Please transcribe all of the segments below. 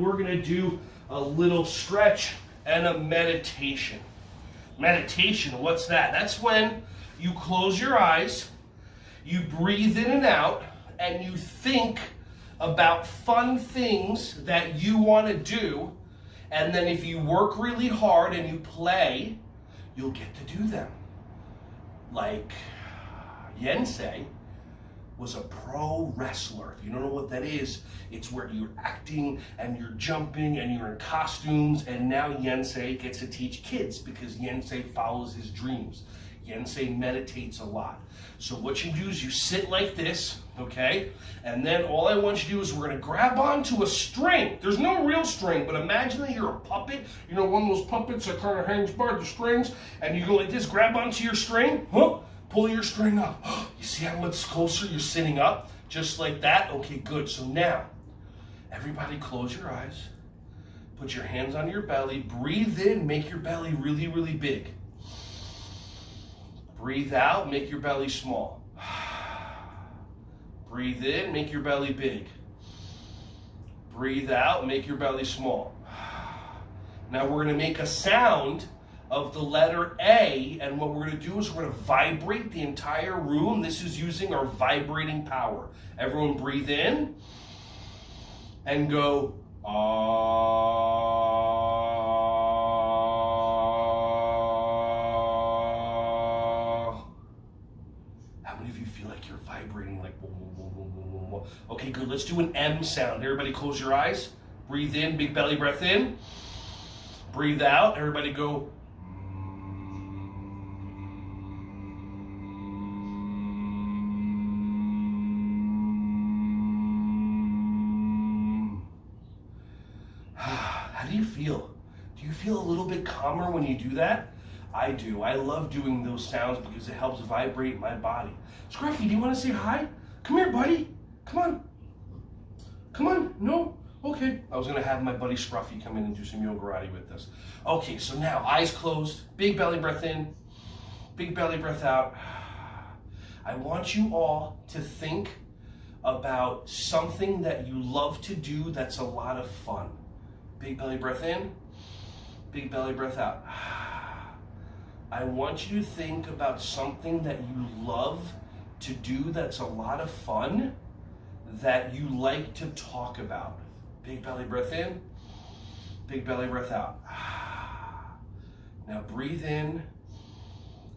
We're going to do a little stretch and a meditation. Meditation, what's that? That's when you close your eyes, you breathe in and out, and you think about fun things that you want to do. And then if you work really hard and you play, you'll get to do them. Like Yensei was a pro wrestler. If you don't know what that is, it's where you're acting and you're jumping and you're in costumes, and now Yensei gets to teach kids because Yensei follows his dreams. Yensei meditates a lot. So what you do is you sit like this, okay? And then all I want you to do is we're gonna grab onto a string. There's no real string, but imagine that you're a puppet. You know, one of those puppets that kind of hangs by the strings, and you go like this, grab onto your string, pull your string up. You see how much closer you're sitting up? Just like that? Okay, good. So now, everybody close your eyes. Put your hands on your belly. Breathe in, make your belly really, really big. Breathe out, make your belly small. Breathe in, make your belly big. Breathe out, make your belly small. Now we're going to make a sound of the letter A, and what we're going to do is we're going to vibrate the entire room. This is using our vibrating power. Everyone breathe in and go, ah. How many of you feel like you're vibrating like whoa, whoa, whoa, whoa, whoa, whoa? Okay, good. Let's do an M sound. Everybody close your eyes. Breathe in, big belly breath in. Breathe out. Everybody go. How do you feel? Do you feel a little bit calmer when you do that? I do. I love doing those sounds because it helps vibrate my body. Scruffy, do you want to say hi? Come here, buddy. Come on. Come on. No? Okay. I was going to have my buddy Scruffy come in and do some yoga karate with us. Okay, so now eyes closed. Big belly breath in. Big belly breath out. I want you all to think about something that you love to do that's a lot of fun. Big belly breath in. Big belly breath out. I want you to think about something that you love to do that's a lot of fun, that you like to talk about. Big belly breath in, big belly breath out. Now breathe in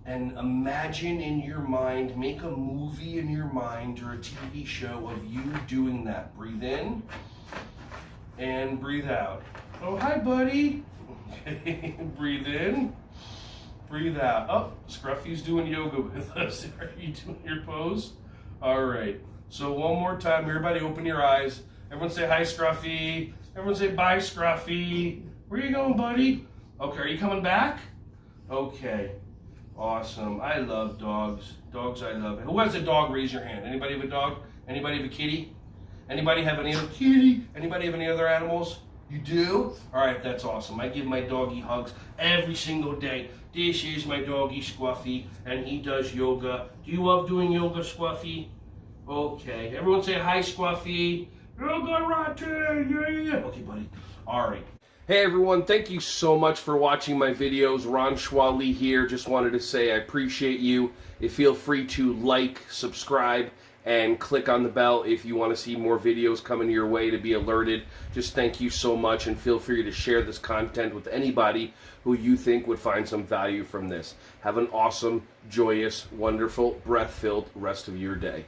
and imagine in your mind, make a movie in your mind or a TV show of you doing that. Breathe in and breathe out. Oh, hi, buddy. Okay, breathe in. Breathe out. Oh, Scruffy's doing yoga with us. Are you doing your pose? All right. So one more time, everybody open your eyes. Everyone say hi, Scruffy. Everyone say bye, Scruffy. Where are you going, buddy? Okay, are you coming back? Okay. Awesome. I love dogs. Dogs I love. Who has a dog? Raise your hand. Anybody have a dog? Anybody have a kitty? Anybody have any other kitty? Anybody have any other animals? You do? All right, that's awesome. I give my doggy hugs every single day. This is my doggy Scruffy, and he does yoga. Do you love doing yoga, Scruffy? Okay. Everyone say hi, Scruffy. Yoga karate, yeah. Okay, buddy. All right. Hey, everyone. Thank you so much for watching my videos. Ron Schwally here. Just wanted to say I appreciate you. Feel free to like, subscribe, and click on the bell if you want to see more videos coming your way to be alerted. Just thank you so much, and feel free to share this content with anybody who you think would find some value from this. Have an awesome, joyous, wonderful, breath-filled rest of your day.